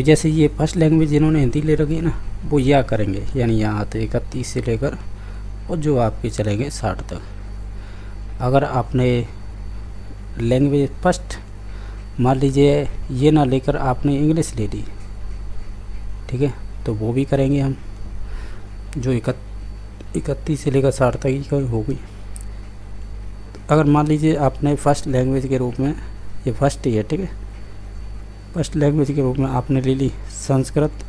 जैसे ये first language जिन्होंने हिंदी ले रखी है ना, वो यह करेंगे, यानी यहाँ तो 31 से लेकर और जो आपके चलेंगे 60 तक। अगर आपने लैंग्वेज फर्स्ट मान लीजिए ये ना लेकर आपने इंग्लिश ले ली, ठीक है, तो वो भी करेंगे हम, जो 31 से लेकर 60 तक ही होगी। अगर मान लीजिए आपने फर्स्ट लैंग्वेज के रूप में, ये फर्स्ट ही है, ठीक है, फर्स्ट लैंग्वेज के रूप में आपने ले ली संस्कृत,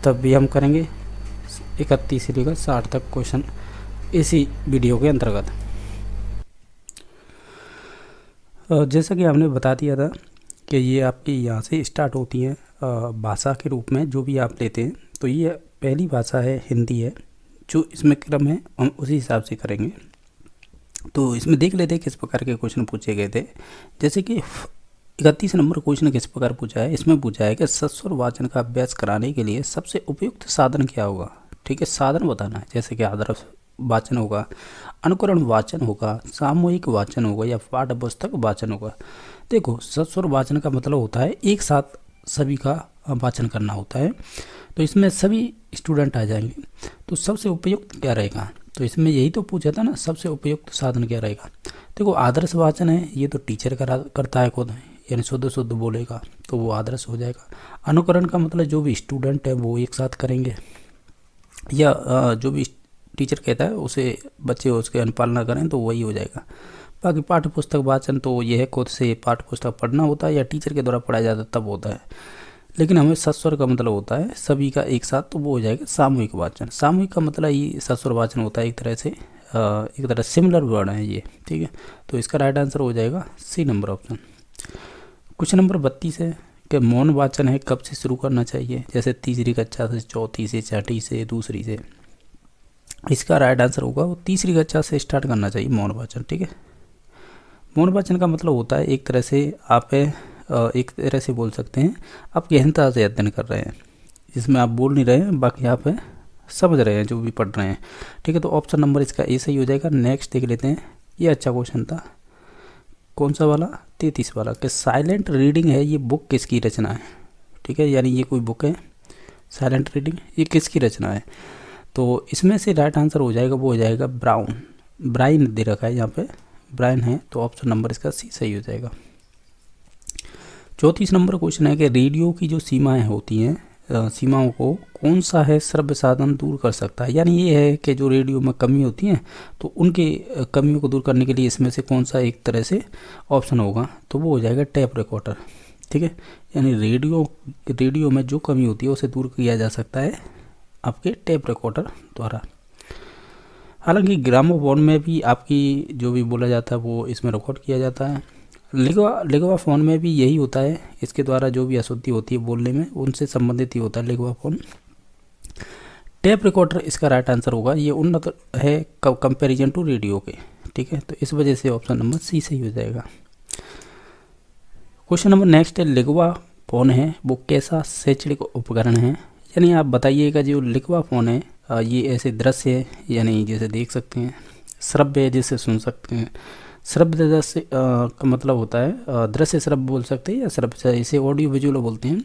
तब भी हम करेंगे 31 से लेकर 60 तक क्वेश्चन इसी वीडियो के अंतर्गत। जैसा कि हमने बता दिया था कि ये आपकी यहाँ से स्टार्ट होती हैं भाषा के रूप में जो भी आप लेते हैं। तो ये पहली भाषा है हिंदी है, जो इसमें क्रम है हम उसी हिसाब से करेंगे। तो इसमें देख लेते हैं किस प्रकार के क्वेश्चन पूछे गए थे। जैसे कि 31 नंबर क्वेश्चन किस प्रकार पूछा है, इसमें पूछा है कि सस्वर वाचन का अभ्यास कराने के लिए सबसे उपयुक्त साधन क्या होगा। ठीक है, साधन बताना है, जैसे कि आदर्श वाचन होगा, अनुकरण वाचन होगा, सामूहिक वाचन होगा या पाठ्य पुस्तक वाचन होगा। देखो, सस्वर वाचन का मतलब होता है एक साथ सभी का वाचन करना होता है, तो इसमें सभी स्टूडेंट आ जाएंगे। तो सबसे उपयुक्त क्या रहेगा, तो इसमें यही तो पूछा था ना, सबसे उपयुक्त साधन क्या रहेगा। देखो, आदर्श वाचन है, ये तो टीचर करता है खुद, यानी शुद्ध शुद्ध बोलेगा तो वो आदर्श हो जाएगा। अनुकरण का मतलब जो भी स्टूडेंट है वो एक साथ करेंगे, या जो भी टीचर कहता है उसे बच्चे उसके अनुपालना करें तो वही हो जाएगा। बाकी पाठ्य पुस्तक वाचन तो यह है खुद से पाठ्य पुस्तक पढ़ना होता है या टीचर के द्वारा पढ़ाया जाता है तब होता है। लेकिन हमें सस्वर का मतलब होता है सभी का एक साथ, तो वो हो जाएगा सामूहिक वाचन। सामूहिक का मतलब ये सस्वर वाचन होता है, एक तरह सिमिलर वर्ड है ये, ठीक है। तो इसका राइट आंसर हो जाएगा C number option. Question number 32 है कि मौन वाचन है कब से शुरू करना चाहिए, जैसे तीसरी कक्षा से, चौथी से, छठी से, दूसरी से। इसका राइट आंसर होगा वो तीसरी कक्षा से स्टार्ट करना चाहिए मौन वाचन, ठीक है। मौन वाचन का मतलब होता है एक तरह से आप एक तरह से बोल सकते हैं आप गहनता से अध्ययन कर रहे हैं, जिसमें आप बोल नहीं रहे हैं, बाकी आप समझ रहे हैं जो भी पढ़ रहे हैं, ठीक है। तो ऑप्शन नंबर इसका ए सही हो जाएगा। नेक्स्ट देख लेते हैं, ये अच्छा क्वेश्चन था, कौन सा वाला, 33 वाला, कि साइलेंट रीडिंग है ये बुक किसकी रचना है, ठीक है, यानी ये कोई बुक है साइलेंट रीडिंग, ये किसकी रचना है। तो इसमें से राइट आंसर हो जाएगा, वो हो जाएगा ब्राइन दे रखा है यहाँ पे, ब्राइन है, तो ऑप्शन नंबर इसका सी सही हो जाएगा। 34 नंबर क्वेश्चन है कि रेडियो की जो सीमाएं होती हैं, सीमाओं को कौन सा है श्रव्य साधन दूर कर सकता है। यानी ये है कि जो रेडियो में कमी होती है तो उनके कमियों को दूर करने के लिए इसमें से कौन सा एक तरह से ऑप्शन होगा, तो वो हो जाएगा टेप रिकॉर्डर, ठीक है। यानी रेडियो में जो कमी होती है उसे दूर किया जा सकता है आपके टेप रिकॉर्डर द्वारा। हालांकि ग्रामोफोन में भी आपकी जो भी बोला जाता है वो इसमें रिकॉर्ड किया जाता है। लिगवा फ़ोन में भी यही होता है, इसके द्वारा जो भी अशुद्धि होती है बोलने में उनसे संबंधित ही होता है लिगवा फ़ोन। टेप रिकॉर्डर इसका राइट आंसर होगा, ये उन्नत है कंपैरिजन टू रेडियो के, ठीक है। तो इस वजह से ऑप्शन नंबर सी सही हो जाएगा। क्वेश्चन नंबर नेक्स्ट है, लिगवा फ़ोन है वो कैसा शैक्षणिक उपकरण है। यानी आप बताइएगा जो लिगवा फ़ोन है ये ऐसे दृश्य है, यानी जैसे देख सकते हैं, श्रव्य है जैसे सुन सकते हैं। श्रव्य दृश्य का मतलब होता है दृश्य श्रव्य बोल सकते हैं, या श्रव्य इसे ऑडियो विजुअल बोलते हैं।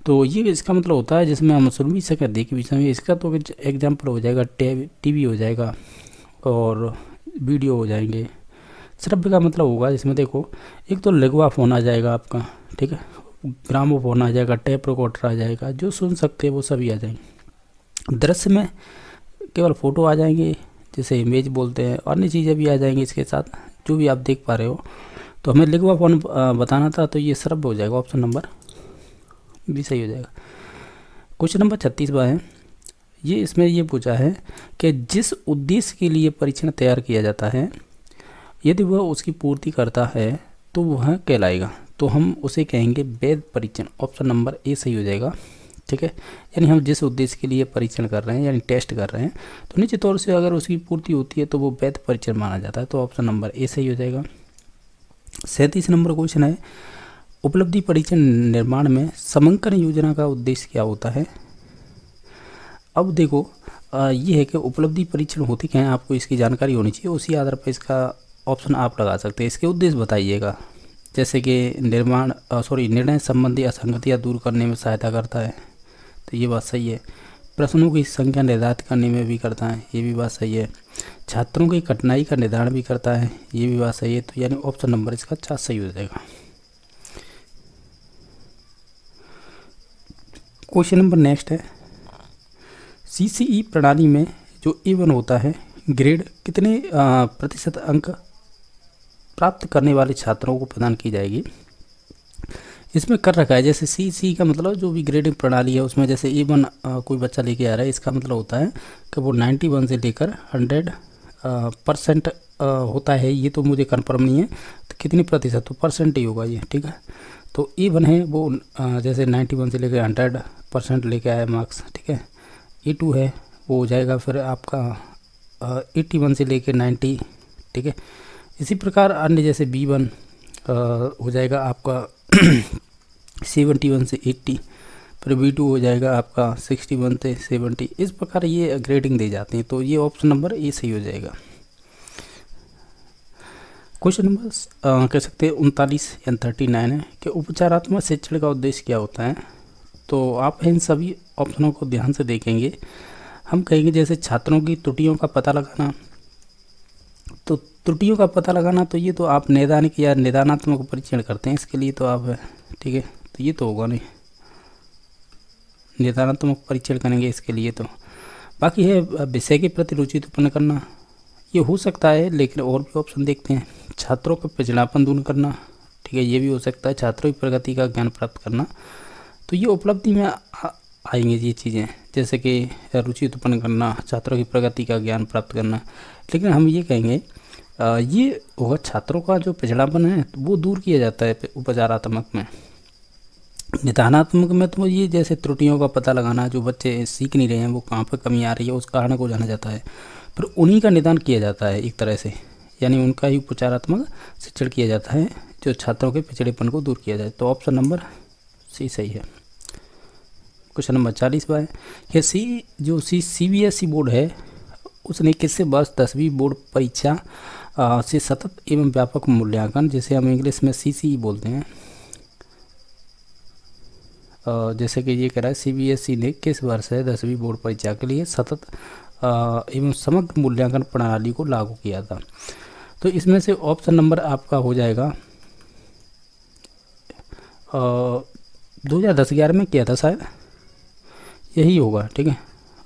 तो ये इसका मतलब होता है जिसमें हम सुन भी सकें देख भी सकें। इसका तो एग्जाम्पल हो जाएगा टीवी हो जाएगा और वीडियो हो जाएंगे। श्रव्य का मतलब होगा जिसमें देखो एक तो लिगवा फ़ोन आ जाएगा आपका, ठीक है, ग्रामोफोन आ जाएगा, टेप रिकॉर्डर आ जाएगा, जो सुन सकते हैं वो सभी आ जाएंगे। दृश्य में केवल फ़ोटो आ जाएंगे जैसे इमेज बोलते हैं, अन्य चीज़ें भी आ जाएंगी इसके साथ जो भी आप देख पा रहे हो। तो हमें लिगवा फ़ोन बताना था, तो ये श्रव्य हो जाएगा, ऑप्शन नंबर भी सही हो जाएगा। क्वेश्चन नंबर 36 है, ये इसमें ये पूछा है कि जिस उद्देश्य के लिए परीक्षण तैयार किया जाता है यदि वह उसकी पूर्ति करता है तो वह कहलाएगा, तो हम उसे कहेंगे वैध परीक्षण, ऑप्शन नंबर ए सही हो जाएगा, ठीक है। यानी हम जिस उद्देश्य के लिए परीक्षण कर रहे हैं यानी टेस्ट कर रहे हैं तो निश्चित तौर से अगर उसकी पूर्ति होती है तो वो वैध परीक्षण माना जाता है, तो ऑप्शन नंबर ए सही हो जाएगा। 37 नंबर क्वेश्चन है, उपलब्धि परीक्षण निर्माण में समंकन योजना का उद्देश्य क्या होता है। अब देखो ये है कि उपलब्धि परीक्षण होती क्या है, आपको इसकी जानकारी होनी चाहिए, उसी आधार पर इसका ऑप्शन आप लगा सकते हैं। इसके उद्देश्य बताइएगा, जैसे कि निर्णय संबंधी असंगतियाँ दूर करने में सहायता करता है, तो ये बात सही है। प्रश्नों की संख्या निर्धारित करने में भी करता है, ये भी बात सही है। छात्रों की कठिनाई का निर्धारण भी करता है, ये भी बात सही है। तो यानी ऑप्शन नंबर इसका 4 सही हो जाएगा। क्वेश्चन नंबर नेक्स्ट है, सीसीई प्रणाली में जो A1 होता है ग्रेड कितने प्रतिशत अंक प्राप्त करने वाले छात्रों को प्रदान की जाएगी। इसमें कर रखा है, जैसे सीसी का मतलब जो भी ग्रेडिंग प्रणाली है उसमें जैसे A1 कोई बच्चा लेके आ रहा है, इसका मतलब होता है कि वो 91 से लेकर 100% होता है। ये तो मुझे कन्फर्म नहीं है तो कितनी प्रतिशत, तो परसेंट ही होगा ये, ठीक है। तो A1 है वो जैसे 91 से लेकर 100% लेके आया मार्क्स, ठीक है। A2 है वो हो जाएगा फिर आपका 81 से लेकर 90, ठीक है। इसी प्रकार अन्य जैसे B1 हो जाएगा आपका 71 से 80, फिर B2 हो जाएगा आपका 61 से 70। इस प्रकार ये ग्रेडिंग दी जाती है। तो ये ऑप्शन नंबर ए सही हो जाएगा। क्वेश्चन नंबर कह सकते हैं 39 या 39 है कि उपचारात्मक शिक्षण का उद्देश्य क्या होता है। तो आप इन सभी ऑप्शनों को ध्यान से देखेंगे। हम कहेंगे जैसे छात्रों की त्रुटियों का पता लगाना, तो त्रुटियों का पता लगाना तो ये तो आप नैदानिक या निदानात्मक परीक्षण करते हैं, इसके लिए तो आप, ठीक है, तो ये तो होगा नहीं, निदानात्मक परीक्षण करेंगे इसके लिए। तो बाकी है विषय के प्रति रुचि उत्पन्न करना, ये हो सकता है, लेकिन और भी ऑप्शन देखते हैं। छात्रों का पिछड़ापन दूर करना, ठीक है, ये भी हो सकता है। छात्रों की प्रगति का ज्ञान प्राप्त करना, तो ये उपलब्धि में आएंगे ये चीज़ें, जैसे कि रुचि उत्पन्न करना, छात्रों की प्रगति का ज्ञान प्राप्त करना। लेकिन हम ये कहेंगे ये होगा छात्रों का जो पिछड़ापन है वो दूर किया जाता है उपचारात्मक में। निदानात्मक में तो ये जैसे त्रुटियों का पता लगाना, जो बच्चे सीख नहीं रहे हैं वो कहाँ पर कमी आ रही है उस कारण को जाना जाता है, फिर उन्हीं का निदान किया जाता है एक तरह से, यानी उनका ही उपचारात्मक शिक्षण किया जाता है जो छात्रों के पिछड़ेपन को दूर किया जाए। तो ऑप्शन नंबर सी सही है। क्वेश्चन नंबर 40 है कि CBSE बोर्ड है उसने किससे वर्ष 10वीं बोर्ड परीक्षा से सतत एवं व्यापक मूल्यांकन, जिसे हम इंग्लिश में CCE बोलते हैं, जैसे कि ये कह रहा है CBSE ने किस वर्ष है 10वीं बोर्ड परीक्षा के लिए सतत एवं समग्र मूल्यांकन प्रणाली को लागू किया था। तो इसमें से ऑप्शन नंबर आपका हो जाएगा 2010-11 में किया था शायद, यही होगा, ठीक है।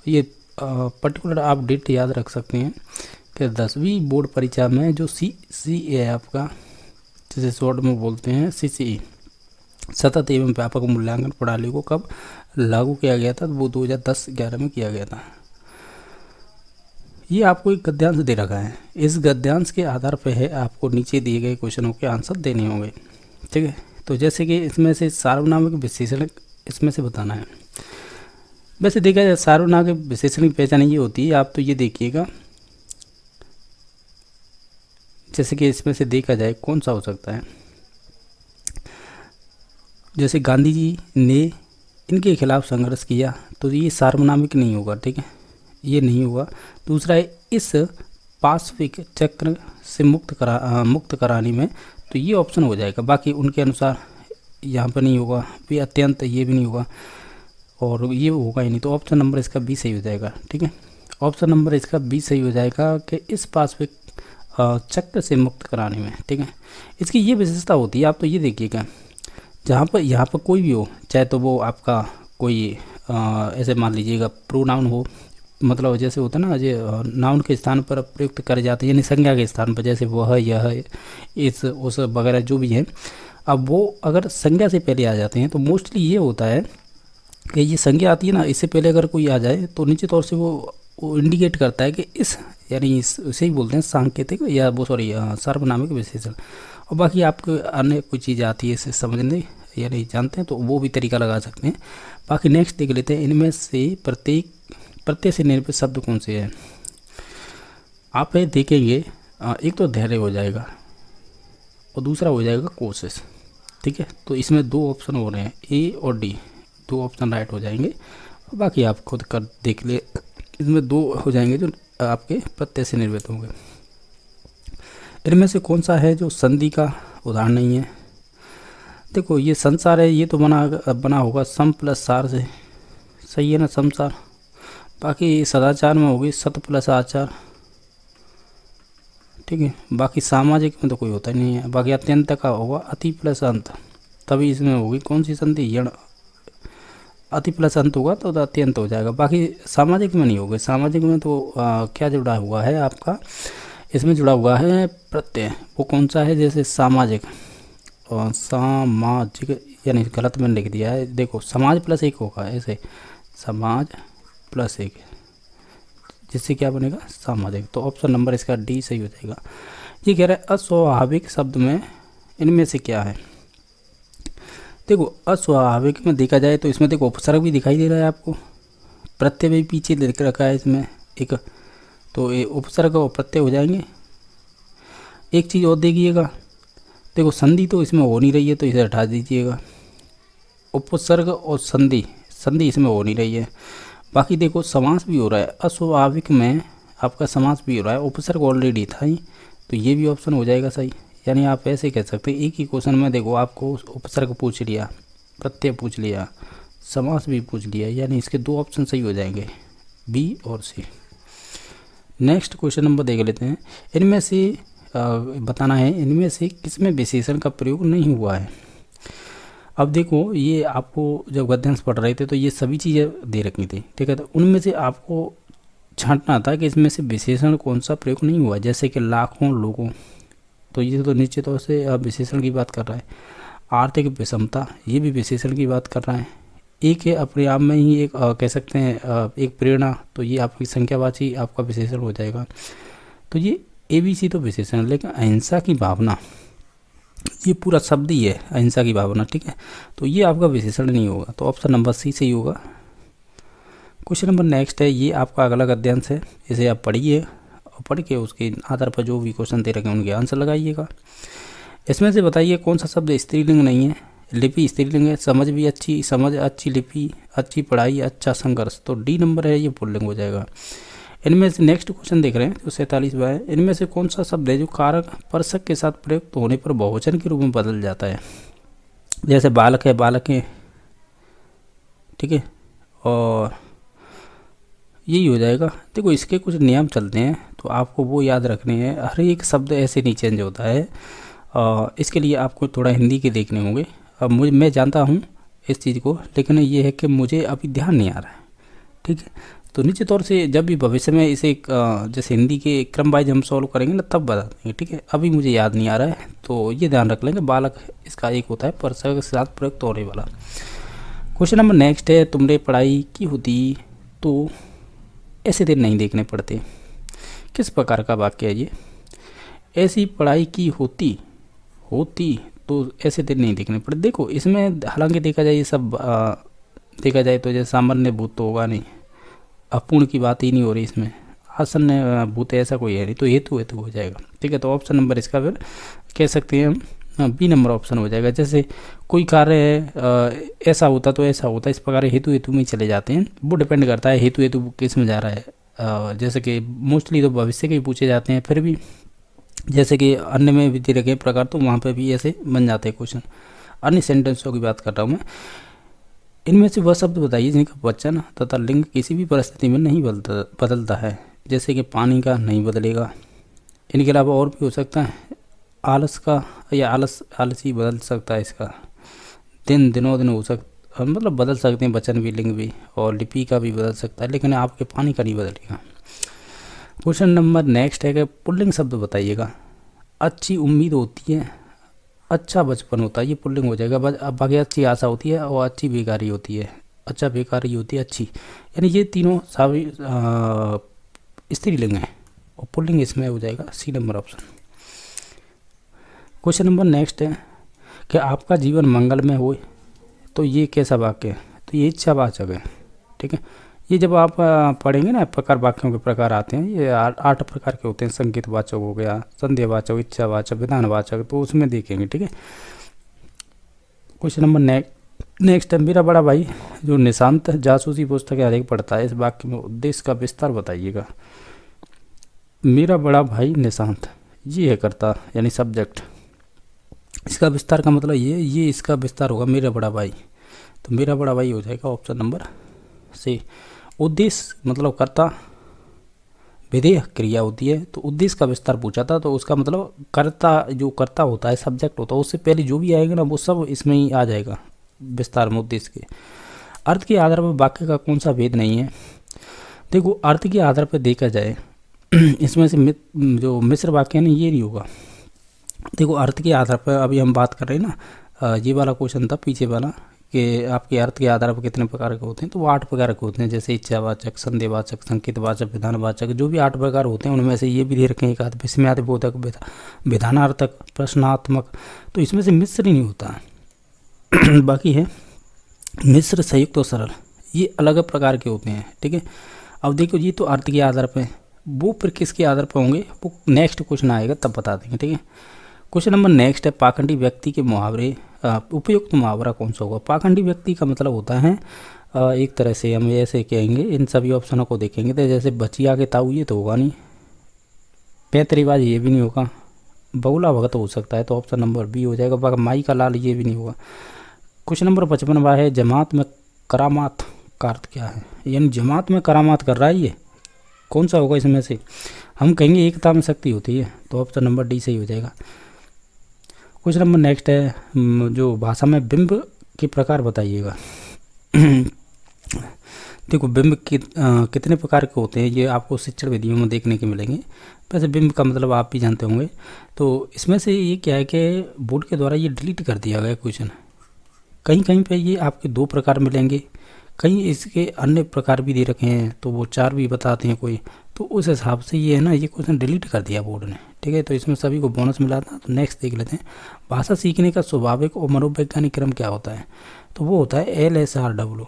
ये पर्टिकुलर आप डेट याद रख सकते हैं कि 10वीं बोर्ड परीक्षा में जो CCE है आपका, जिसे शॉर्ट में बोलते हैं CCE, सतत एवं व्यापक मूल्यांकन प्रणाली को कब लागू किया गया था, तो वो 2010-11 में किया गया था। ये आपको एक गद्यांश दे रखा है, इस गद्यांश के आधार पर है आपको नीचे दिए गए क्वेश्चनों के आंसर देने होंगे, ठीक है। तो जैसे कि इसमें से सार्वनामिक विशेषण इसमें से बताना है। वैसे देखा जाए सार्वनामिक विशेषण की पहचान ये होती है, आप तो ये देखिएगा, जैसे कि इसमें से देखा जाए कौन सा हो सकता है। जैसे गांधी जी ने इनके खिलाफ संघर्ष किया, तो ये सार्वनामिक नहीं होगा, ठीक है, ये नहीं होगा। दूसरा है इस पाशविक चक्र से मुक्त कराने में, तो ये ऑप्शन हो जाएगा। बाकी उनके अनुसार यहाँ पर नहीं होगा, भी अत्यंत ये भी नहीं होगा, और ये होगा ही नहीं। तो ऑप्शन नंबर इसका बी सही हो जाएगा, ठीक है। ऑप्शन नंबर इसका बी सही हो जाएगा कि इस पाशविक चक्र से मुक्त कराने में, ठीक है। इसकी ये विशेषता होती है, आप तो ये देखिएगा, जहाँ पर यहाँ पर कोई भी हो, चाहे तो वो आपका कोई ऐसे मान लीजिएगा प्रोनाउन हो, मतलब जैसे होता है ना, जो नाउन के स्थान पर प्रयुक्त करे जाते हैं, यानी संज्ञा के स्थान पर, जैसे वह, यह, इस, उस वगैरह जो भी है, अब वो अगर संज्ञा से पहले आ जाते हैं तो मोस्टली ये होता है कि ये संज्ञा आती है ना, इससे पहले अगर कोई आ जाए तो निश्चित तौर से वो इंडिकेट करता है कि इस, यानी इसे ही बोलते हैं सांकेतिक या वो सार्वनामिक विशेषण। और बाकी आपको अन्य कोई चीज़ आती है इसे समझने या नहीं जानते हैं तो वो भी तरीका लगा सकते हैं। बाकी नेक्स्ट देख लेते हैं, इनमें से प्रत्यय से निर्मित शब्द कौन से हैं। आप ये देखेंगे, एक तो धैर्य हो जाएगा और दूसरा हो जाएगा कोशिश, ठीक है। तो इसमें दो ऑप्शन हो रहे हैं, ए और डी, दो ऑप्शन राइट हो जाएंगे। और बाकी आप खुद कर देख ले, इसमें दो हो जाएंगे जो आपके प्रत्यय से निर्मित होंगे। इनमें से कौन सा है जो संधि का उदाहरण नहीं है। देखो ये संसार है, ये तो बना बना होगा सम प्लस सार से, सही है ना, संसार। बाकी सदाचार में होगी सत प्लस आचार, ठीक है। बाकी सामाजिक में तो कोई होता ही नहीं है। बाकी अत्यंत का होगा अति प्लस अंत, तभी इसमें होगी कौन सी संधि, यण। अति प्लस अंत होगा तो अत्यंत हो जाएगा। बाकी सामाजिक में नहीं होगा। सामाजिक में तो क्या जुड़ा हुआ है आपका, इसमें जुड़ा हुआ है प्रत्यय, वो कौन सा है, जैसे सामाजिक और सामाजिक, यानी गलत मैंने लिख दिया है। देखो समाज प्लस एक होगा ऐसे, समाज प्लस एक, जिससे क्या बनेगा सामाजिक। तो ऑप्शन नंबर इसका डी सही हो जाएगा। ये कह रहा है अस्वाभाविक शब्द में इनमें से क्या है। देखो अस्वाभाविक में देखा जाए तो इसमें देखो उपसर्ग भी दिखाई दे रहा है आपको, प्रत्यय भी पीछे लिख रखा है इसमें एक, तो ये उपसर्ग और प्रत्यय हो जाएंगे। एक चीज़ और देखिएगा, देखो संधि तो इसमें हो नहीं रही है तो इसे हटा दीजिएगा। उपसर्ग और संधि, संधि इसमें हो नहीं रही है। बाकी देखो समास भी हो रहा है, अस्वाभाविक में आपका समास भी हो रहा है, उपसर्ग ऑलरेडी था ही, तो ये भी ऑप्शन हो जाएगा सही। यानी आप ऐसे कह सकते हैं एक ही क्वेश्चन में देखो आपको उपसर्ग पूछ लिया, प्रत्यय पूछ लिया, समास भी पूछ लिया, यानी इसके दो ऑप्शन सही हो जाएंगे, बी और सी। नेक्स्ट क्वेश्चन नंबर देख लेते हैं। इनमें से बताना है इनमें से किसमें विशेषण का प्रयोग नहीं हुआ है। अब देखो ये आपको जब गद्यांश पढ़ रहे थे तो ये सभी चीज़ें दे रखी थी, ठीक है। तो उनमें से आपको छांटना था कि इसमें से विशेषण कौन सा प्रयोग नहीं हुआ। जैसे कि लाखों लोगों, तो ये तो निश्चित तौर से विशेषण की बात कर रहा है। आर्थिक विषमता, ये भी विशेषण की बात कर रहा है। एक है अपने आप में ही एक कह सकते हैं एक प्रेरणा, तो ये आपकी संख्यावाची आपका विशेषण हो जाएगा। तो ये ABC तो विशेषण है, लेकिन अहिंसा की भावना, ये पूरा शब्द ही है अहिंसा की भावना, ठीक है। तो ये आपका विशेषण नहीं होगा, तो ऑप्शन नंबर सी सही होगा। क्वेश्चन नंबर नेक्स्ट है, ये आपका अगला गद्यांश है, इसे आप पढ़िए और पढ़ के उसके आधार पर जो भी क्वेश्चन दे रखे हैं उनके आंसर लगाइएगा। इसमें से बताइए कौन सा शब्द स्त्रीलिंग नहीं है। लिपि स्त्रीलिंग है, समझ भी अच्छी, समझ अच्छी लिपि, अच्छी पढ़ाई, अच्छा संघर्ष, तो डी नंबर है ये पुल्लिंग हो जाएगा। इनमें से नेक्स्ट क्वेश्चन देख रहे हैं जो 47वां है, इनमें से कौन सा शब्द है जो कारक परसक के साथ प्रयुक्त होने पर बहुवचन के रूप में बदल जाता है। जैसे बालक है, बालकें, ठीक है, और यही हो जाएगा। देखो इसके कुछ नियम चलते हैं तो आपको वो याद रखने हैं, हर एक शब्द ऐसे नहीं चेंज होता है। इसके लिए आपको थोड़ा हिंदी के देखने होंगे। अब मैं जानता हूँ इस चीज़ को, लेकिन ये है कि मुझे अभी ध्यान नहीं आ रहा है, ठीक है। तो निश्चित तौर से जब भी भविष्य में इसे जैसे हिंदी के क्रम वाइज हम सॉल्व करेंगे ना तब बता देंगे, ठीक है। अभी मुझे याद नहीं आ रहा है, तो ये ध्यान रख लेंगे। बालक इसका एक होता है परसक के साथ प्रयुक्त होने वाला। क्वेश्चन नंबर नेक्स्ट है, तुमने पढ़ाई की होती तो ऐसे दिन नहीं देखने पड़ते। किस प्रकार का वाक्य है ये। ऐसी पढ़ाई की होती तो ऐसे दिन नहीं देखने पड़ते। देखो इसमें हालांकि देखा जाए ये सब देखा जाए तो जैसे सामान्य भूत तो होगा नहीं, अपूर्ण की बात ही नहीं हो रही इसमें, आसन्न भूत ऐसा कोई है नहीं, तो हेतु हो जाएगा, ठीक है। तो ऑप्शन नंबर इसका फिर कह सकते हैं हम बी नंबर ऑप्शन हो जाएगा। जैसे कोई कार्य है ऐसा होता तो ऐसा होता, इस प्रकार हेतु में चले जाते हैं। वो डिपेंड करता है हेतु किस में जा रहा है। जैसे कि मोस्टली तो भविष्य के ही पूछे जाते हैं, फिर भी जैसे कि अन्य में भी दे रखे प्रकार तो वहाँ पे भी ऐसे बन जाते हैं क्वेश्चन। अन्य सेंटेंसों की बात कर रहा हूँ मैं। इनमें से वह शब्द बताइए जिनका वचन तथा लिंग किसी भी परिस्थिति में नहीं बदलता है। जैसे कि पानी का नहीं बदलेगा। इनके अलावा और भी हो सकता है, आलस का या आलसी बदल सकता है इसका। दिनों दिन हो सकता, मतलब बदल सकते हैं वचन भी, लिंग भी, और लिपि का भी बदल सकता है, लेकिन आपके पानी का नहीं बदलेगा। क्वेश्चन नंबर नेक्स्ट है कि पुल्लिंग शब्द बताइएगा। अच्छी उम्मीद होती है, अच्छा बचपन होता है, ये पुल्लिंग हो जाएगा। बाकी अच्छी आशा होती है और अच्छी बेकारी होती है, अच्छा बेकारी होती है अच्छी, यानी ये तीनों सभी स्त्रीलिंग है और पुल्लिंग इसमें हो जाएगा C number option. Question number next है कि आपका जीवन मंगलमय हो, तो ये कैसा वाक्य है। तो ये इच्छावाचक है, ठीक है। ये जब आप पढ़ेंगे ना प्रकार, वाक्यों के प्रकार आते हैं, ये 8 प्रकार के होते हैं। संकेतवाचक हो गया, संदेहवाचक, इच्छावाचक, विधानवाचक, तो उसमें देखेंगे, ठीक है। क्वेश्चन नंबर नेक्स्ट है, मेरा बड़ा भाई जो निशांत जासूसी पुस्तकें अधिक पढ़ता है, इस वाक्य में उद्देश्य का विस्तार बताइएगा। मेरा बड़ा भाई निशांत, ये है कर्ता यानी सब्जेक्ट। इसका विस्तार का मतलब ये इसका विस्तार होगा मेरा बड़ा भाई, तो मेरा बड़ा भाई हो जाएगा ऑप्शन नंबर सी। उद्देश्य मतलब कर्ता, विधेय क्रिया होती है, तो उद्देश्य का विस्तार पूछा था, तो उसका मतलब कर्ता, जो कर्ता होता है सब्जेक्ट होता है, उससे पहले जो भी आएगा ना वो सब इसमें ही आ जाएगा विस्तार में उद्देश्य के। अर्थ के आधार पर वाक्य का कौन सा भेद नहीं है? देखो अर्थ के आधार पर देखा जाए इसमें से जो मिश्र वाक्य है ना ये नहीं होगा। देखो अर्थ के आधार पर अभी हम बात कर रहे हैं ना, ये वाला क्वेश्चन था पीछे वाला कि आपके अर्थ के आधार पर कितने प्रकार के होते हैं, तो वो 8 प्रकार के होते हैं, जैसे इच्छावाचक, संदेहवाचक, संकेतवाचक, विधानवाचक, जो भी 8 प्रकार होते हैं उनमें से ये भी दे रखे हैं एक आध, विस्मयादिबोधक, विधानार्थक, प्रश्नात्मक, तो इसमें से मिश्र ही नहीं होता है बाकी है मिश्र, संयुक्त और सरल, ये अलग अलग प्रकार के होते हैं, ठीक है। अब देखो ये तो अर्थ के आधार पर, वो फिर किसके आधार पर होंगे वो नेक्स्ट क्वेश्चन आएगा तब बता देंगे, ठीक है। क्वेश्चन नंबर नेक्स्ट है, पाखंडी व्यक्ति के मुहावरे, उपयुक्त मुहावरा कौन सा होगा? पाखंडी व्यक्ति का मतलब होता है एक तरह से हम ऐसे कहेंगे, इन सभी ऑप्शनों को देखेंगे तो जैसे बचिया के ताऊ ये तो होगा नहीं, पैतरीबाज ये भी नहीं होगा, बगुला भगत हो सकता है तो ऑप्शन नंबर बी हो जाएगा, माई का लाल ये भी नहीं होगा। क्वेश्चन नंबर 55 है, जमात में करामात का अर्थ क्या है? यानी जमात में करामात कर रहा है ये कौन सा होगा? इसमें से हम कहेंगे एकता में शक्ति होती है, तो ऑप्शन नंबर डी सही हो जाएगा। क्वेश्चन नंबर नेक्स्ट है, जो भाषा में बिंब के प्रकार बताइएगा देखो बिंब कितने प्रकार के होते हैं ये आपको शिक्षण विधियों में देखने के मिलेंगे। वैसे बिंब का मतलब आप भी जानते होंगे, तो इसमें से ये क्या है कि बोर्ड के द्वारा ये डिलीट कर दिया गया क्वेश्चन, कहीं कहीं पे ये आपके 2 प्रकार मिलेंगे, कहीं इसके अन्य प्रकार भी दे रखे हैं तो वो 4 भी बताते हैं कोई, तो उस हिसाब से ये है ना ये क्वेश्चन डिलीट कर दिया बोर्ड ने, ठीक है। तो इसमें सभी को बोनस मिला था। तो नेक्स्ट देख लेते हैं, भाषा सीखने का स्वाभाविक और मनोवैज्ञानिक क्रम क्या होता है? तो वो होता है LSRW।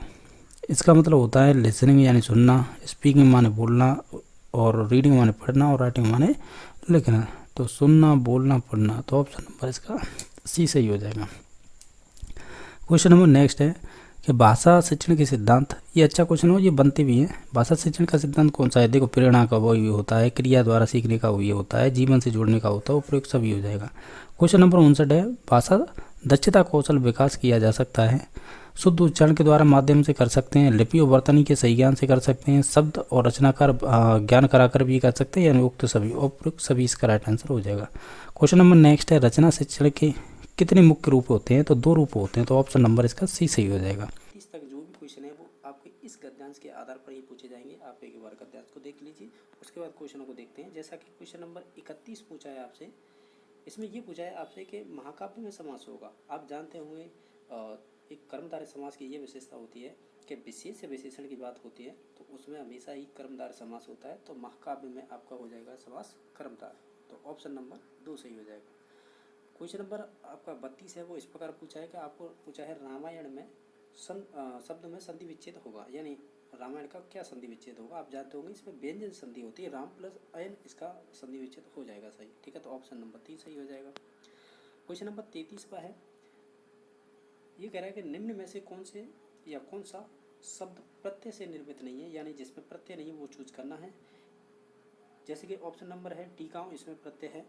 इसका मतलब होता है लिसनिंग यानी सुनना, स्पीकिंग माने बोलना, और रीडिंग माने पढ़ना, और राइटिंग माने लिखना। तो सुनना, बोलना, पढ़ना, तो ऑप्शन नंबर इसका सी सही हो जाएगा। क्वेश्चन नंबर नेक्स्ट है कि भाषा शिक्षण के सिद्धांत, ये अच्छा क्वेश्चन हो, ये बनते भी हैं। भाषा शिक्षण का सिद्धांत कौन सा है? देखो प्रेरणा का वही होता है, क्रिया द्वारा सीखने का वही होता है, जीवन से जोड़ने का होता है, उपयोग सभी हो जाएगा। क्वेश्चन नंबर 59 है, भाषा दक्षता कौशल विकास किया जा सकता है, शुद्ध उच्चारण के द्वारा माध्यम से कर सकते हैं, लिपि और वर्तनी के सही ज्ञान से कर सकते हैं, शब्द और रचनाकार ज्ञान कराकर भी कर सकते हैं, यानी उक्त सभी, उपयुक्त सभी इसका राइट आंसर हो जाएगा। क्वेश्चन नंबर नेक्स्ट है, रचना शिक्षण के कितने मुख्य रूप होते हैं? तो 2 रूप होते हैं, तो ऑप्शन नंबर इसका सी सही हो जाएगा। इस तक जो भी क्वेश्चन है वो आपके इस गद्यांश के आधार पर ही पूछे जाएंगे। आप एक बार गद्यांश को देख लीजिए, उसके बाद क्वेश्चनों को देखते हैं। जैसा कि क्वेश्चन नंबर 31 पूछा है आपसे, इसमें ये पूछा है आपसे कि महाकाव्य में समास होगा। आप जानते होंगे एक कर्मधारय समास की ये विशेषता होती है कि विशेष विशेषण की बात होती है तो उसमें हमेशा ही कर्मधारय समास होता है। तो महाकाव्य में आपका हो जाएगा समास कर्मधारय, तो ऑप्शन नंबर 2 सही हो जाएगा। क्वेश्चन नंबर आपका 32 है, वो इस प्रकार पूछा है कि आपको पूछा है रामायण में शब्द में संधि विच्छेद होगा, यानी रामायण का क्या संधि विच्छेद होगा? आप जानते होंगे इसमें व्यंजन संधि होती है, राम प्लस अयन, इसका संधि विच्छेद हो जाएगा सही, ठीक है। तो ऑप्शन नंबर 3 सही हो जाएगा। क्वेश्चन नंबर 33 का है, ये कह रहा है कि निम्न में से कौन से या कौन सा शब्द प्रत्यय से निर्मित नहीं है, यानी जिसमें प्रत्यय नहीं है वो चूज करना है। जैसे कि ऑप्शन नंबर है टीकाओं, इसमें प्रत्यय है,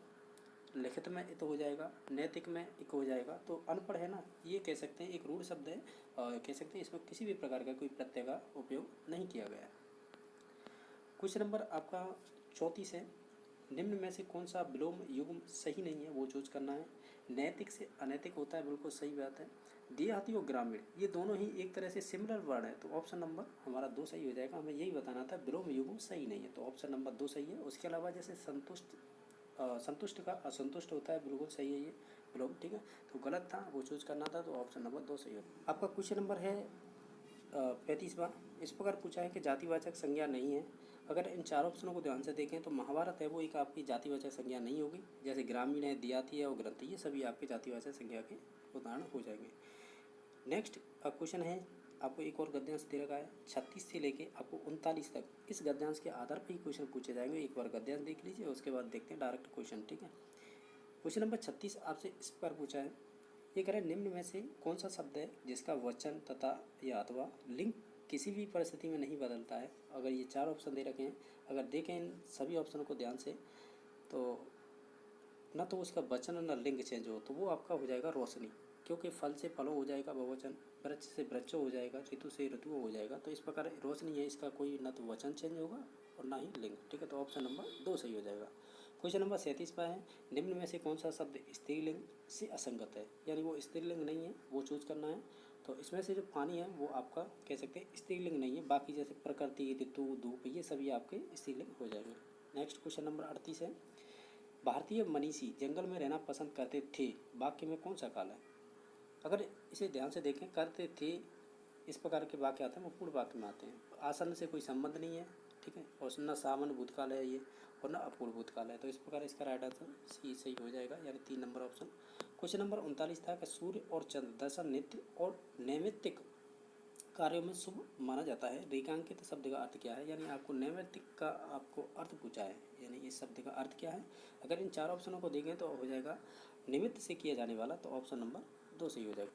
लिखित में इत हो जाएगा, नैतिक में इक हो जाएगा। तो अनपढ़ है ना, ये कह सकते हैं एक रूढ़ शब्द है, कह सकते हैं इसमें किसी भी प्रकार का कोई प्रत्यय का उपयोग नहीं किया गया है। क्वेश्चन नंबर आपका 34 है, निम्न में से कौन सा विलोम युग्म सही नहीं है वो चूज करना है। नैतिक से अनैतिक होता है, बिल्कुल सही बात है। देहाती और ग्रामीण ये दोनों ही एक तरह से सिमिलर वर्ड है, तो ऑप्शन नंबर हमारा 2 सही हो जाएगा। हमें यही बताना था विलोम युग्म सही नहीं है, तो ऑप्शन नंबर 2 सही है। उसके अलावा जैसे संतुष्ट का असंतुष्ट होता है, बिल्कुल सही है ये विलोम, ठीक है। तो गलत था, वो चूज करना था, तो ऑप्शन नंबर 2 सही है। आपका क्वेश्चन नंबर है 35वां, इस प्रकार पूछा है कि जातिवाचक संज्ञा नहीं है। अगर इन 4 ऑप्शनों को ध्यान से देखें तो महाभारत है वो एक आपकी जातिवाचक संज्ञा नहीं होगी, जैसे ग्रामीण है, देहाती है और ग्रंथी, ये सभी आपके जातिवाचक संज्ञा के उदाहरण हो जाएंगे। नेक्स्ट क्वेश्चन है, आपको एक और गद्यांश दे रखा है 36 से लेके आपको 39 तक। इस गद्यांश के आधार पर ही क्वेश्चन पूछे जाएंगे। एक बार गद्यांश देख लीजिए, उसके बाद देखते हैं डायरेक्ट क्वेश्चन, ठीक है। क्वेश्चन नंबर 36 आपसे इस पर पूछा है, ये कह रहे हैं निम्न में से कौन सा शब्द है जिसका वचन तथा या अथवा लिंग किसी भी परिस्थिति में नहीं बदलता है। अगर ये 4 ऑप्शन दे रखे हैं, अगर देखें इन सभी ऑप्शनों को ध्यान से, तो ना तो उसका वचन ना लिंग चेंज हो, तो वो आपका हो जाएगा रोशनी, क्योंकि फल से फलो हो जाएगा बहुवचन, वृक्ष से वृक्षो हो जाएगा, ऋतु से ऋतु हो जाएगा। तो इस प्रकार रोशनी है, इसका कोई ना तो वचन चेंज होगा और ना ही लिंग। ठीक है, तो ऑप्शन नंबर 2 सही हो जाएगा। क्वेश्चन नंबर 37 पर है, निम्न में से कौन सा शब्द स्त्रीलिंग से असंगत है, यानी वो स्त्रीलिंग नहीं है, वो चूज करना है। तो इसमें से जो पानी है वो आपका कह सकते हैं स्त्रीलिंग नहीं है, बाकी जैसे प्रकृति, ऋतु, धूप, ये सभी आपके स्त्रीलिंग हो जाएंगे। नेक्स्ट क्वेश्चन नंबर 38 है, भारतीय मनीषी जंगल में रहना पसंद करते थे, वाक्य में कौन सा काल है। अगर इसे ध्यान से देखें, करते थे इस प्रकार के वाक्य आते हैं, वो पूर्ण वाक्य में आते हैं। आसन से कोई संबंध नहीं है, ठीक है, और न सामान्य भूतकाल है ये, और न अपूर्ण भूतकाल है। तो इस प्रकार इसका राइट आंसर सी सही हो जाएगा, यानी 3 नंबर ऑप्शन। क्वेश्चन नंबर 39 था कि सूर्य और चंद्र दशा नित्य और नैमित्तिक कार्यों में शुभ माना जाता है, रेखांकित शब्द का अर्थ क्या है। यानी आपको नैमित्तिक का आपको अर्थ पूछा है, यानी इस शब्द का अर्थ क्या है। अगर इन 4 ऑप्शनों को देखें तो हो जाएगा निमित्त से किया जाने वाला, तो ऑप्शन नंबर 2 सही हो जाएगा।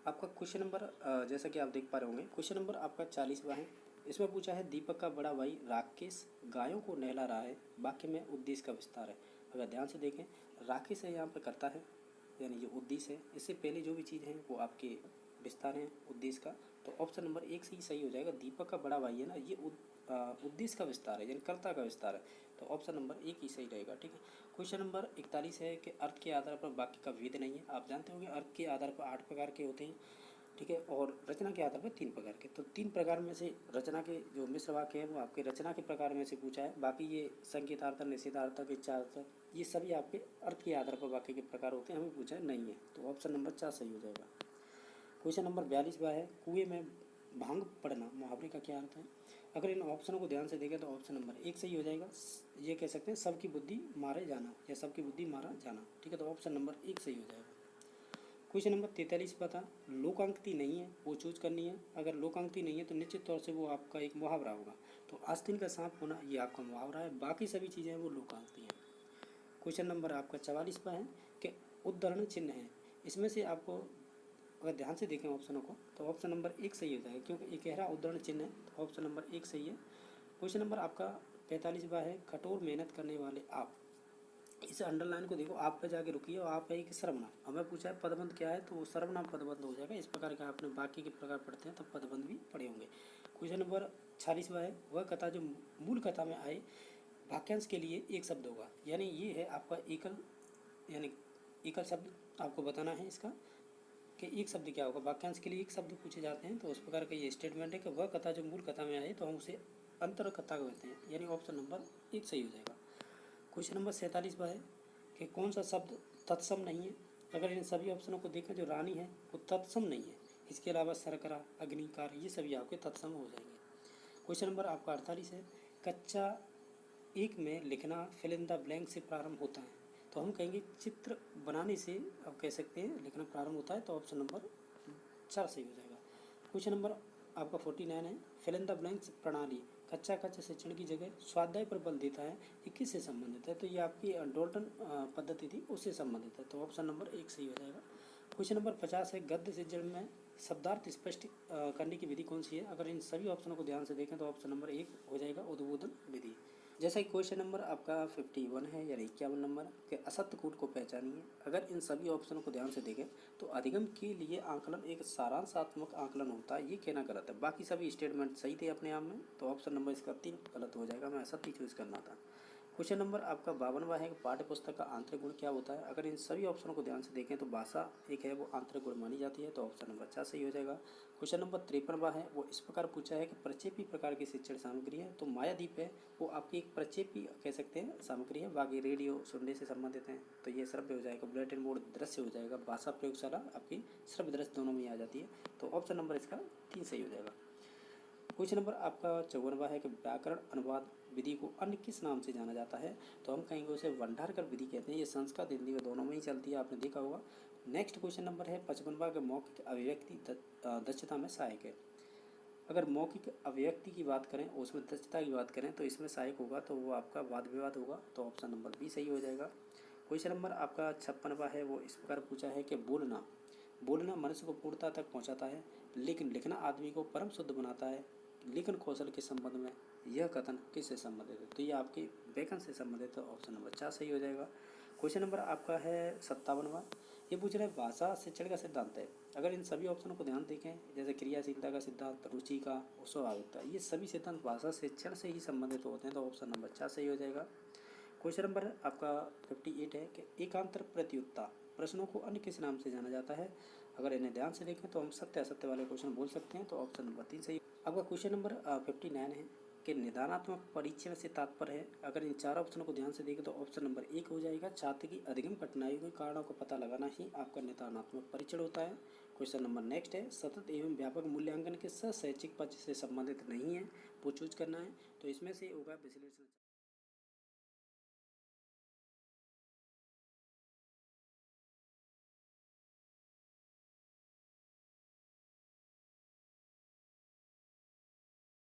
आपका क्वेश्चन नंबर जैसा कि आप देख पा रहे होंगे, क्वेश्चन नंबर आपका 40वां है। इसमें पूछा है, दीपक का बड़ा भाई राकेश गायों को नहला रहा है, वाक्य में उद्देश्य का विस्तार है। अगर ध्यान से देखें, राकेश है यहाँ पर करता है, यानी जो उद्देश्य है, इससे पहले जो भी चीज़ है वो आपके विस्तार है उद्देश्य का। तो ऑप्शन नंबर 1 से ही सही हो जाएगा। दीपक का बड़ा भाई है ना, ये उद्देश्य का विस्तार है, यानी कर्ता का विस्तार है। तो ऑप्शन नंबर 1 ही सही रहेगा। ठीक है, क्वेश्चन नंबर 41 है कि अर्थ के आधार पर वाक्य का भेद नहीं है। आप जानते होंगे अर्थ के आधार पर 8 प्रकार के होते हैं, ठीक है, और रचना के आधार पर 3 प्रकार के। तो 3 प्रकार में से रचना के जो मिश्र वाक्य है वो आपके रचना के प्रकार में से पूछा है। बाकी ये संकेतार्थक, निषेधार्थक, इच्छार्थक, ये सभी आपके अर्थ के आधार पर वाक्य के प्रकार होते हैं, हमें पूछा नहीं है। तो ऑप्शन नंबर 4 सही हो जाएगा। क्वेश्चन नंबर 42 है, कुएं में भांग पड़ना मुहावरे का क्या अर्थ है। अगर इन ऑप्शनों को ध्यान से देखें तो ऑप्शन नंबर 1 सही हो जाएगा। ये कह सकते हैं सबकी बुद्धि मारे जाना, या सबकी बुद्धि मारा जाना। ठीक है, तो ऑप्शन नंबर 1 सही हो जाएगा। क्वेश्चन नंबर 43 पर था, लोकांक्ति नहीं है, वो चूज करनी है। अगर लोकांक्ति नहीं है तो निश्चित तौर से वो आपका एक मुहावरा होगा। तो आस्तीन का सांप होना ये आपका मुहावरा है, बाकी सभी चीज़ें हैं वो लोकांक्ति हैं। क्वेश्चन नंबर आपका 44 पर है कि उद्धरण चिन्ह है। इसमें से आपको अगर ध्यान से देखें ऑप्शनों को तो ऑप्शन नंबर 1 सही हो जाएगा, क्योंकि एक गहरा उद्धरण चिन्ह है। तो ऑप्शन नंबर 1 सही है। क्वेश्चन नंबर आपका 45वां है, कठोर मेहनत करने वाले आप। इस अंडरलाइन को देखो, आप पे जाके रुकिए और आप है कि सर्वनाम। हमें पूछा है पदबंध क्या है, तो वो सर्वनाम पदबंध हो जाएगा। इस प्रकार का आपने बाकी के प्रकार पढ़ते हैं तब पदबंध भी पढ़े होंगे। क्वेश्चन नंबर 46वां है, वह कथा जो मूल कथा में आए वाक्यांश के लिए एक शब्द होगा। यानी ये है आपका एकल, यानी एकल शब्द आपको बताना है इसका कि एक शब्द क्या होगा। वाक्यांश के लिए एक शब्द पूछे जाते हैं, तो उस प्रकार का ये स्टेटमेंट है कि वह कथा जो मूल कथा में आए तो हम उसे अंतर कथा कहते हैं, यानी ऑप्शन नंबर 1 सही हो जाएगा। क्वेश्चन नंबर 47 है कि कौन सा शब्द तत्सम नहीं है। अगर इन सभी ऑप्शनों को देखें, जो रानी है वो तत्सम नहीं है। इसके अलावा शर्करा, अग्निकार, ये सभी आपके तत्सम हो जाएंगे। क्वेश्चन नंबर आपका 48 है, कक्षा 1 में लिखना फिल इन द ब्लैंक से प्रारंभ होता है। तो हम कहेंगे चित्र बनाने से आप कह सकते हैं लिखना प्रारंभ होता है। तो ऑप्शन नंबर 4 सही हो जाएगा। क्वेश्चन नंबर आपका 49 है, फिल इन द ब्लैंक्स प्रणाली कच्चा कच्चा शिक्षण की जगह स्वाध्याय पर बल देता है, ये किससे संबंधित है। तो ये आपकी डोल्टन पद्धति थी, उससे संबंधित है। तो ऑप्शन नंबर 1 सही हो जाएगा। क्वेश्चन नंबर 50 है, गद्य से जड़ में शब्दार्थ स्पष्ट करने की विधि कौन सी है। अगर इन सभी ऑप्शनों को ध्यान से देखें तो ऑप्शन नंबर 1 हो जाएगा, उद्बोधन विधि। जैसा कि क्वेश्चन नंबर आपका 51 है, या 51 नंबर के असत्य कूट को पहचानिए। अगर इन सभी ऑप्शनों को ध्यान से देखें तो अधिगम के लिए आंकलन एक सारांशात्मक आंकलन होता है, ये कहना गलत है। बाकी सभी स्टेटमेंट सही थे अपने आप में। तो ऑप्शन नंबर इसका 3 गलत हो जाएगा, मैं असत्य चूज करना था। क्वेश्चन नंबर आपका 52वां है कि पाठ्य पुस्तक का आंतरिक गुण क्या होता है। अगर इन सभी ऑप्शनों को ध्यान से देखें तो भाषा एक है वो आंतरिक गुण मानी जाती है। तो ऑप्शन नंबर 4 सही हो जाएगा। क्वेश्चन नंबर 53वां है, वो इस प्रकार पूछा है कि प्रक्षेपी प्रकार की शिक्षण सामग्री है। तो मायादीप है वो आपकी एक प्रक्षेपी कह सकते हैं सामग्री है। बाकी रेडियो सुनने से संबंधित हैं, तो ये श्रव्य हो जाएगा। बुलेटिन बोर्ड दृश्य हो जाएगा। भाषा प्रयोगशाला आपकी श्रव्य दृश्य दोनों में आ जाती है। तो ऑप्शन नंबर इसका 3 सही हो जाएगा। क्वेश्चन नंबर आपका 54वां है कि व्याकरण अनुवाद विधि को अन्य किस नाम से जाना जाता है। तो हम कहेंगे उसे भंडारकर विधि कहते हैं। ये संस्कृत हिंदी में दोनों में ही चलती है, आपने देखा होगा। नेक्स्ट क्वेश्चन नंबर है 55वां के मौखिक अभिव्यक्ति दक्षता में सहायक है। अगर मौखिक अभिव्यक्ति की बात करें और उसमें दक्षता की बात करें तो इसमें सहायक होगा तो वो आपका वाद विवाद होगा। तो ऑप्शन नंबर बी सही हो जाएगा। क्वेश्चन नंबर आपका 56वां है, वो इस प्रकार पूछा है कि बोलना मनुष्य को पूर्णता तक पहुंचाता है, लेकिन लिखना आदमी को परम शुद्ध बनाता है। लेखन कौशल के संबंध में यह कथन किससे संबंधित है? तो ये आपके व्याकरण से संबंधित है। ऑप्शन नंबर 4 सही हो जाएगा। क्वेश्चन नंबर आपका है 57वां। ये पूछ रहा है भाषा शिक्षण का सिद्धांत है। अगर इन सभी ऑप्शनों को ध्यान देखें, जैसे क्रियाशीलता का सिद्धांत, रुचि का और स्वाभाविकता, ये सभी सिद्धांत भाषा शिक्षण से ही संबंधित होते हैं। तो ऑप्शन नंबर 4 सही हो जाएगा। क्वेश्चन नंबर आपका 58 है कि एकांतर प्रत्युत्ता प्रश्नों को अन्य किस नाम से जाना जाता है? अगर इन्हें ध्यान से देखें तो हम सत्य असत्य वाले क्वेश्चन बोल सकते हैं। तो ऑप्शन नंबर 3 सही। आपका क्वेश्चन नंबर 59 है कि निदानात्मक परीक्षण से तात्पर्य है। अगर इन 4 ऑप्शनों को ध्यान से देखें तो ऑप्शन नंबर 1 हो जाएगा। छात्र की अधिगम कठिनाइयों के कारणों का पता लगाना ही आपका निदानात्मक परीक्षण होता है। क्वेश्चन नंबर नेक्स्ट है, सतत एवं व्यापक मूल्यांकन के शैक्षिक पक्ष से संबंधित नहीं है, वो चूज करना है। तो इसमें से होगा विश्लेषण।